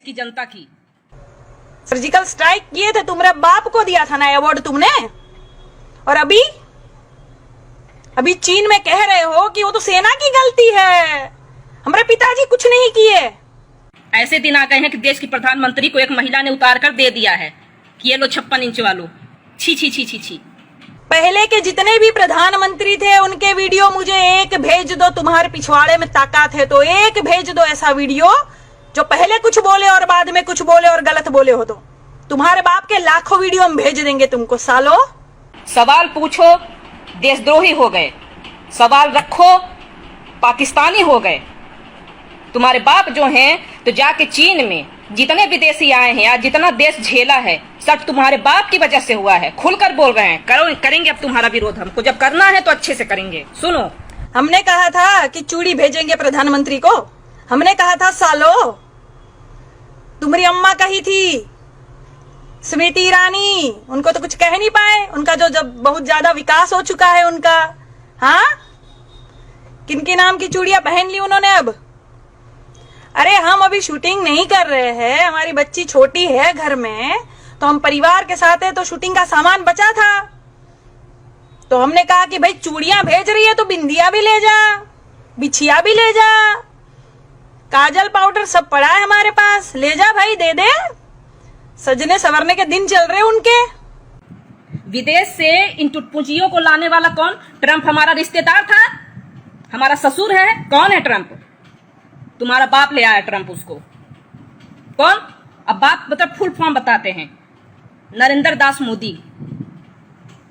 की जनता की। Surgical strike किए थे, तुम्हारे बाप को दिया था ना अवार्ड तुमने। और अभी चीन में कह रहे हो कि वो तो सेना की गलती है, हमारे पिताजी कुछ नहीं किए। ऐसे दिन आ गए हैं कि देश की प्रधानमंत्री को एक महिला ने उतार कर दे दिया है कि ये लो 56 इंच वालों। छी छी छी छी छी। पहले के जितने भी प्रधानमंत्री थे उनके वीडियो मुझे एक भेज दो, तुम्हारे पिछवाड़े में ताकत है तो एक भेज दो ऐसा वीडियो जो पहले कुछ बोले और बाद में कुछ बोले और गलत बोले हो। तो तुम्हारे बाप के लाखों वीडियो हम भेज देंगे तुमको सालो। सवाल पूछो देशद्रोही हो गए, सवाल रखो पाकिस्तानी हो गए। तुम्हारे बाप जो हैं तो जाके चीन में जितने विदेशी आए हैं, आज जितना देश झेला है सब तुम्हारे बाप की वजह से हुआ है। खुलकर बोल रहे हैं, करेंगे अब तुम्हारा विरोध। हमको जब करना है तो अच्छे से करेंगे। सुनो, हमने कहा था कि चूड़ी भेजेंगे प्रधानमंत्री को, हमने कहा था सालो। तुम्हारी अम्मा कही थी स्मृति ईरानी, उनको तो कुछ कह नहीं पाए, उनका जो जब बहुत ज्यादा विकास हो चुका है उनका। हाँ, किनके नाम की चूड़ियां पहन ली उन्होंने अब। अरे हम अभी शूटिंग नहीं कर रहे हैं, हमारी बच्ची छोटी है घर में, तो हम परिवार के साथ है, तो शूटिंग का सामान बचा था तो हमने कहा कि भाई चूड़ियां भेज रही है तो बिंदिया भी ले जा, बिछिया भी ले जा, काजल पाउडर सब पड़ा है हमारे पास, ले जा भाई, दे दे। सजने संवरने के दिन चल रहे उनके। विदेश से इन टुटपुंजियों को लाने वाला कौन? ट्रंप हमारा रिश्तेदार था, हमारा ससुर है। कौन है ट्रंप? तुम्हारा बाप ले आया ट्रंप उसको। कौन? अब बाप मतलब फुल फॉर्म बताते हैं। नरेंद्र दास मोदी,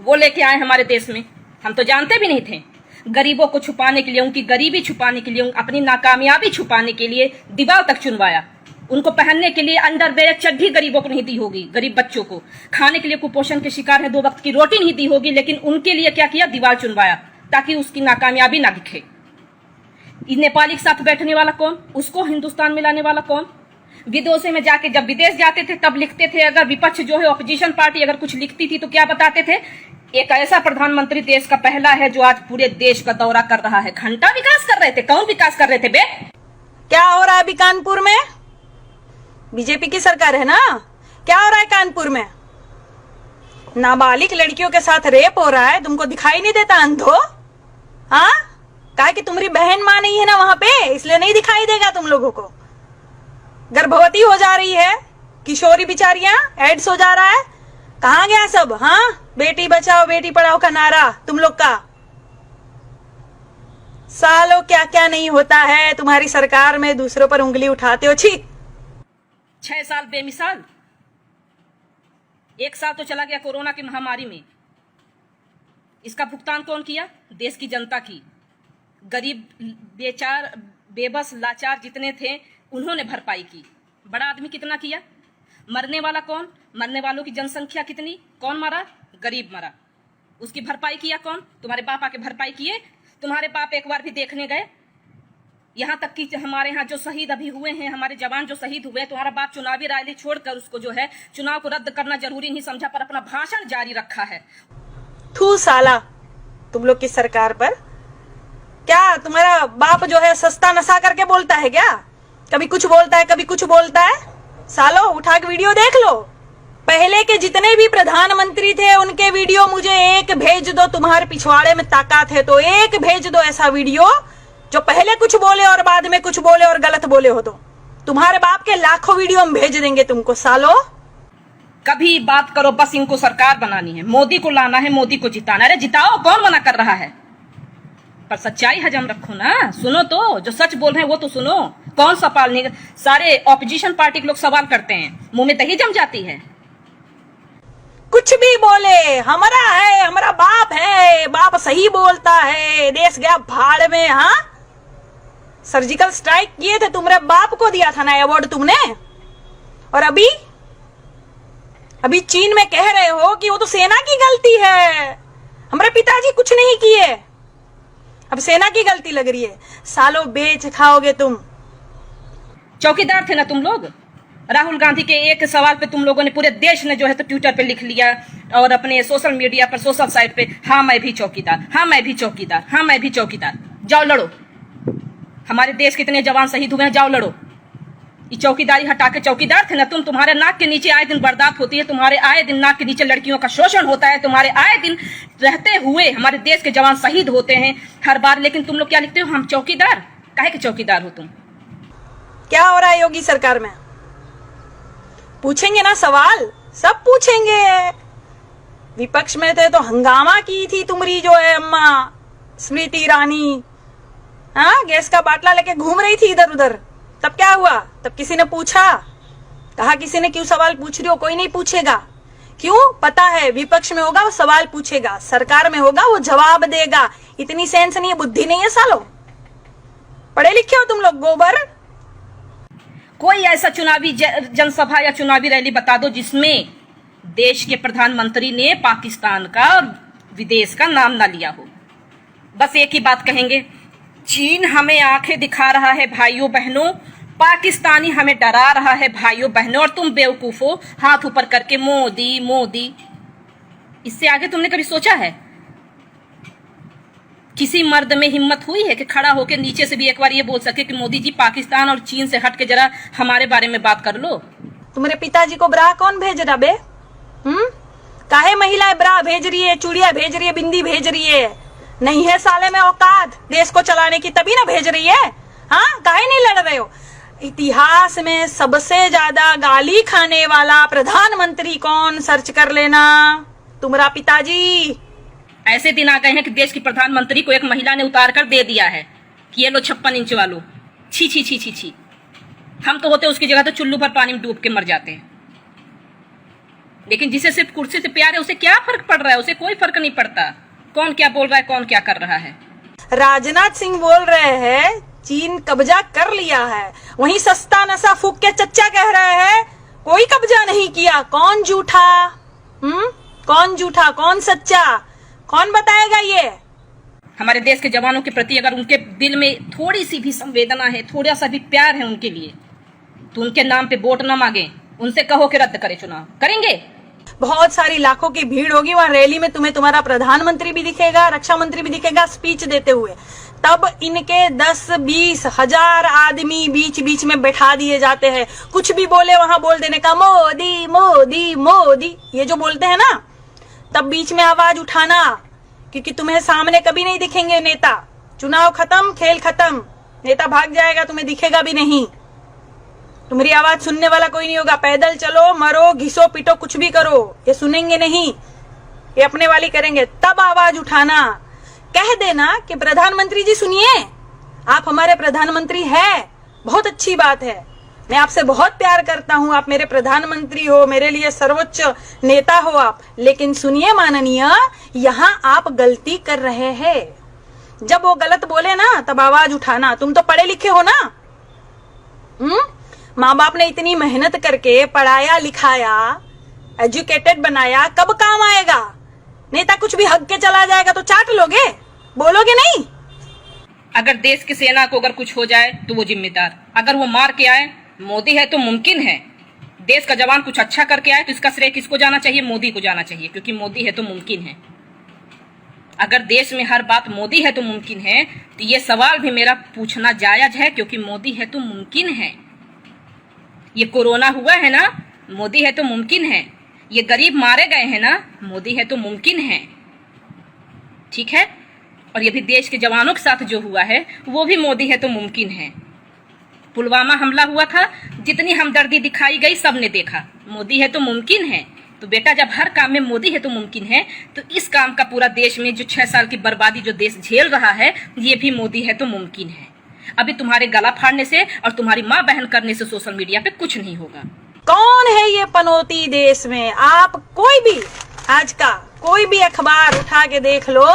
वो लेके आए हमारे देश में। हम तो जानते भी नहीं थे। गरीबों को छुपाने के लिए, उनकी गरीबी छुपाने के लिए, अपनी नाकामयाबी छुपाने के लिए दीवार तक चुनवाया। उनको पहनने के लिए अंडरवेयर चड्ढी गरीबों को नहीं दी होगी, गरीब बच्चों को खाने के लिए कुपोषण के शिकार है, 2 वक्त की रोटी नहीं दी होगी, लेकिन उनके लिए क्या किया? दीवार चुनवाया ताकि उसकी नाकामयाबी ना दिखे। नेपाली के साथ बैठने वाला कौन? उसको हिंदुस्तान में लाने वाला कौन? विदेशों में जाके जब विदेश जाते थे तब लिखते थे, अगर विपक्ष जो है ऑपोजिशन पार्टी अगर कुछ लिखती थी तो क्या बताते थे? एक ऐसा प्रधानमंत्री देश का पहला है जो आज पूरे देश का दौरा कर रहा है। घंटा विकास कर रहे थे। कौन विकास कर रहे थे बे? क्या हो रहा है अभी कानपुर में? बीजेपी की सरकार है ना, क्या हो रहा है कानपुर में? नाबालिग लड़कियों के साथ रेप हो रहा है, तुमको दिखाई नहीं देता अंधो? हाँ, कहा कि तुम्हारी बहन मां नहीं है ना वहां पे, इसलिए नहीं दिखाई देगा तुम लोगों को। गर्भवती हो जा रही है किशोरी बिचारियां, एड्स हो जा रहा है। कहाँ गया सब? हाँ, बेटी बचाओ बेटी पढ़ाओ का नारा तुम लोग का। सालों क्या क्या नहीं होता है तुम्हारी सरकार में, दूसरों पर उंगली उठाते हो। छी। 6 साल बेमिसाल, 1 साल तो चला गया कोरोना की महामारी में। इसका भुगतान कौन किया? देश की जनता की। गरीब बेचार बेबस लाचार जितने थे उन्होंने भरपाई की। बड़ा आदमी कितना किया? मरने वाला कौन? मरने वालों की जनसंख्या कितनी? कौन मरा? गरीब मरा। उसकी भरपाई किया कौन? तुम्हारे बाप आके भरपाई किए? तुम्हारे बाप एक बार भी देखने गए? यहाँ तक कि हमारे यहाँ जो शहीद अभी हुए हैं, हमारे जवान जो शहीद हुए, तुम्हारा बाप चुनावी रैली छोड़कर उसको जो है चुनाव को रद्द करना जरूरी नहीं समझा, पर अपना भाषण जारी रखा है। थू साला तुम लोग की सरकार पर। क्या तुम्हारा बाप जो है सस्ता नशा करके बोलता है क्या? कभी कुछ बोलता है कभी कुछ बोलता है। सालो उठा के वीडियो देख लो। पहले के जितने भी प्रधानमंत्री थे उनके वीडियो मुझे एक भेज दो, तुम्हारे पिछवाड़े में ताकत है तो एक भेज दो ऐसा वीडियो जो पहले कुछ बोले और बाद में कुछ बोले और गलत बोले हो। तो तुम्हारे बाप के लाखों वीडियो हम भेज देंगे तुमको सालो। कभी बात करो, बस इनको सरकार बनानी है, मोदी को लाना है, मोदी को जिताना। अरे जिताओ, कौन मना कर रहा है? पर सच्चाई हजम रखो ना, सुनो तो, जो सच बोल रहे हैं वो तो सुनो। कौन सवाल नहीं? सारे ऑपोजिशन पार्टी के लोग सवाल करते हैं, मुंह में दही जम जाती है। कुछ भी बोले, हमारा है, हमारा बाप है, बाप सही बोलता है, देश गया भाड़ में। हाँ, सर्जिकल स्ट्राइक किए थे, तुम्हारे बाप को दिया था ना अवार्ड तुमने। और अभी चीन में कह रहे हो कि वो तो सेना की गलती है, हमारे पिताजी कुछ नहीं किए, अब सेना की गलती लग रही है। सालों बेच खाओगे तुम। चौकीदार थे ना तुम लोग। राहुल गांधी के एक सवाल पे तुम लोगों ने, पूरे देश ने जो है तो ट्विटर पे लिख लिया और अपने सोशल मीडिया पर, सोशल साइट पे, हाँ मैं भी चौकीदार, हाँ मैं भी चौकीदार, हाँ मैं भी चौकीदार। जाओ लड़ो, हमारे देश के इतने जवान शहीद हुए हैं, जाओ लड़ो। ये चौकीदारी हटा के चौकीदार थे ना तुम। तुम्हारे नाक के नीचे आए दिन बर्दाश्त होती है, तुम्हारे आए दिन नाक के नीचे लड़कियों का शोषण होता है, तुम्हारे आए दिन रहते हुए हमारे देश के जवान शहीद होते हैं हर बार। लेकिन तुम लोग क्या लिखते हो, हम चौकीदार। काहे के चौकीदार हो तुम? क्या हो रहा है योगी सरकार में? पूछेंगे ना सवाल, सब पूछेंगे। विपक्ष में थे तो हंगामा की थी तुम्हारी जो है अम्मा स्मृति ईरानी, हाँ, गैस का बाटला लेके घूम रही थी इधर उधर। तब क्या हुआ? तब किसी ने पूछा? कहा किसी ने क्यों सवाल पूछ रही हो? कोई नहीं पूछेगा। क्यों? पता है विपक्ष में होगा वो सवाल पूछेगा, सरकार में होगा वो जवाब देगा। इतनी सेंस नहीं है, बुद्धि नहीं है सालो। पढ़े लिखे हो तुम लोग गोबर। कोई ऐसा चुनावी जनसभा या चुनावी रैली बता दो जिसमें देश के प्रधानमंत्री ने पाकिस्तान का और विदेश का नाम ना लिया हो। बस एक ही बात कहेंगे, चीन हमें आंखें दिखा रहा है भाइयों बहनों, पाकिस्तानी हमें डरा रहा है भाइयों बहनों, और तुम बेवकूफ हो हाथ ऊपर करके मोदी मोदी। इससे आगे तुमने कभी सोचा है? किसी मर्द में हिम्मत हुई है कि खड़ा होकर नीचे से भी एक बार ये बोल सके कि मोदी जी पाकिस्तान और चीन से हट के जरा हमारे बारे में बात कर लो? तुम्हारे पिताजी को ब्रा कौन भेज रहा बे? काहे महिलाएं ब्रा भेज रही है, चूड़िया भेज रही है, बिंदी भेज रही है? नहीं है साले में औकात देश को चलाने की, तभी ना भेज रही है। हाँ, काहे नहीं लड़ रहे हो? इतिहास में सबसे ज्यादा गाली खाने वाला प्रधानमंत्री कौन, सर्च कर लेना। तुम्हारा पिताजी। ऐसे दिन आ गए हैं कि देश की प्रधानमंत्री को एक महिला ने उतार कर दे दिया है कि ये लो 56 इंच वालों। छी छी छी छी छी। हम तो होते उसकी जगह तो चुल्लू पर पानी में डूब के मर जाते हैं। लेकिन जिसे सिर्फ कुर्सी से प्यार है उसे क्या फर्क पड़ रहा है? उसे कोई फर्क नहीं पड़ता कौन क्या बोल रहा है, कौन क्या कर रहा है। राजनाथ सिंह बोल रहे हैं चीन कब्जा कर लिया है, वहीं सस्ता नशा फूक के चच्चा कह रहे हैं कोई कब्जा नहीं किया। कौन झूठा? कौन झूठा कौन सच्चा? कौन बताएगा ये? हमारे देश के जवानों के प्रति अगर उनके दिल में थोड़ी सी भी संवेदना है, थोड़ा सा भी प्यार है उनके लिए, तो उनके नाम पे वोट न मांगे, उनसे कहो कि रद्द करे चुनाव। करेंगे? बहुत सारी लाखों की भीड़ होगी वहां रैली में, तुम्हें तुम्हारा प्रधानमंत्री भी दिखेगा, रक्षा मंत्री भी दिखेगा स्पीच देते हुए। तब इनके 10-20 हजार आदमी बीच बीच में बैठा दिए जाते हैं, कुछ भी बोले वहां बोल देने का मोदी मोदी मोदी, ये जो बोलते हैं ना, तब बीच में आवाज उठाना, क्योंकि तुम्हें सामने कभी नहीं दिखेंगे नेता। चुनाव खत्म, खेल खत्म, नेता भाग जाएगा, तुम्हें दिखेगा भी नहीं। तुम्हारी आवाज सुनने वाला कोई नहीं होगा। पैदल चलो, मरो, घिसो, पिटो, कुछ भी करो, ये सुनेंगे नहीं, ये अपने वाली करेंगे। तब आवाज उठाना, कह देना कि प्रधानमंत्री जी सुनिए, आप हमारे प्रधानमंत्री हैं, बहुत अच्छी बात है, मैं आपसे बहुत प्यार करता हूं, आप मेरे प्रधानमंत्री हो, मेरे लिए सर्वोच्च नेता हो आप, लेकिन सुनिए माननीय, यहाँ आप गलती कर रहे हैं। जब वो गलत बोले ना तब आवाज उठाना। तुम तो पढ़े लिखे हो ना, माँ बाप ने इतनी मेहनत करके पढ़ाया लिखाया, एजुकेटेड बनाया, कब काम आएगा? नेता कुछ भी हक के चला जाएगा तो चाट लोगे, बोलोगे नहीं? अगर देश की सेना को अगर कुछ हो जाए तो वो जिम्मेदार, अगर वो मार के आए, मोदी है तो मुमकिन है। देश का जवान कुछ अच्छा करके आए तो इसका श्रेय किसको जाना चाहिए? मोदी को जाना चाहिए, क्योंकि मोदी है तो मुमकिन है। अगर देश में हर बात मोदी है तो मुमकिन है, तो ये सवाल भी मेरा पूछना जायज है, क्योंकि मोदी है तो मुमकिन है। ये कोरोना हुआ है ना, मोदी है तो मुमकिन है। ये गरीब मारे गए हैं ना, मोदी है तो मुमकिन है। ठीक है? और ये भी देश के जवानों के साथ जो हुआ है वो भी मोदी है तो मुमकिन है। पुलवामा हमला हुआ था, जितनी हमदर्दी दिखाई गई सबने देखा, मोदी है तो मुमकिन है। तो बेटा जब हर काम में मोदी है तो मुमकिन है, तो इस काम का पूरा देश में जो 6 साल की बर्बादी जो देश झेल रहा है, ये भी मोदी है तो मुमकिन है। अभी तुम्हारे गला फाड़ने से और तुम्हारी माँ बहन करने से सोशल मीडिया पे कुछ नहीं होगा। कौन है ये पनौती देश में? आप कोई भी आज का कोई भी अखबार उठा के देख लो,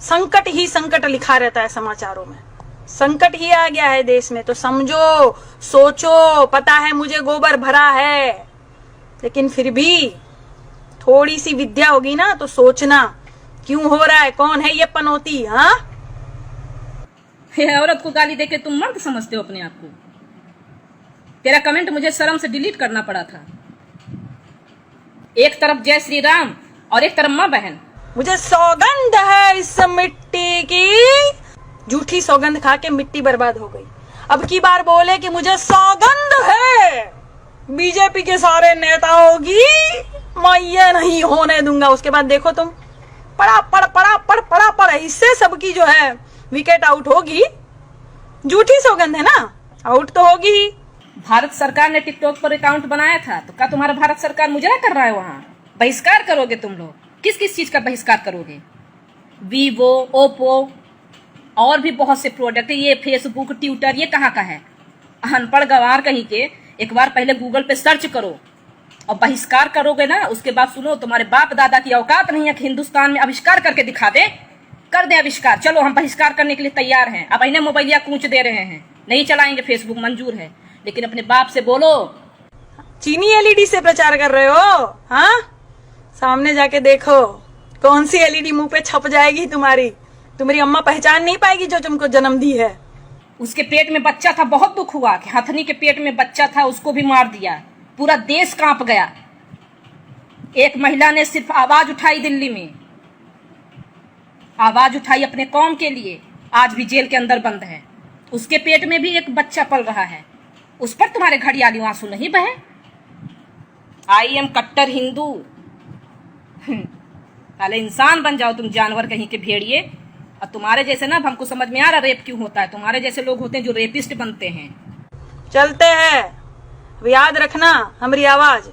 संकट ही संकट लिखा रहता है समाचारों में। संकट ही आ गया है देश में, तो समझो, सोचो। पता है मुझे गोबर भरा है, लेकिन फिर भी थोड़ी सी विद्या होगी ना तो सोचना क्यों हो रहा है, कौन है ये पनौती? हाँ, औरत को गाली देके तुम मर्द समझते हो अपने आप को। तेरा कमेंट मुझे शर्म से डिलीट करना पड़ा था। एक तरफ जय श्री राम और एक तरफ माँ बहन। मुझे सौगंध है इस मिट्टी की, झूठी सौगंध खा के मिट्टी बर्बाद हो गई। अब की बार बोले कि मुझे सौगंध है बीजेपी के सारे नेताओं की, मैं ये नहीं होने दूंगा। उसके बाद देखो तुम, पड़ा इससे सबकी जो है विकेट आउट होगी। झूठी सौगंध है ना, आउट तो होगी ही। भारत सरकार ने टिकटॉक पर अकाउंट बनाया था, तो क्या तुम्हारा भारत सरकार मुजरा कर रहा है? वहां बहिष्कार करोगे तुम लोग? किस किस चीज का बहिष्कार करोगे? वीवो, ओप्पो और भी बहुत से प्रोडक्ट, ये फेसबुक, ट्विटर, ये कहाँ का है? अनपढ़ गवार कहीं के, एक बार पहले गूगल पे सर्च करो और बहिष्कार करोगे ना, उसके बाद सुनो, तुम्हारे बाप दादा की औकात नहीं है कि हिंदुस्तान में आविष्कार करके दिखा दे। कर दे आविष्कार, चलो हम बहिष्कार करने के लिए तैयार हैं। अब इन्हें मोबाइलिया कूच दे रहे हैं, नहीं चलाएंगे फेसबुक, मंजूर है, लेकिन अपने बाप से बोलो। चीनी एलईडी से प्रचार कर रहे हो? हाँ, सामने जाके देखो कौन सी एलईडी मुंह पे छप जाएगी तुम्हारी अम्मा पहचान नहीं पाएगी जो तुमको जन्म दी है। उसके पेट में बच्चा था, बहुत दुख हुआ कि हथनी के पेट में बच्चा था, उसको भी मार दिया, पूरा देश कांप गया। एक महिला ने सिर्फ आवाज उठाई, दिल्ली में आवाज उठाई अपने कौम के लिए, आज भी जेल के अंदर बंद है। उसके पेट में भी एक बच्चा पल रहा है, उस पर तुम्हारे घड़ियाली आंसू नहीं बहे? आई एम कट्टर हिंदू। पहले इंसान बन जाओ तुम, जानवर कहीं के भेड़िए। और तुम्हारे जैसे ना, हमको समझ में आ रहा रेप क्यों होता है, तुम्हारे जैसे लोग होते हैं जो रेपिस्ट बनते हैं। चलते हैं, याद रखना हमारी आवाज।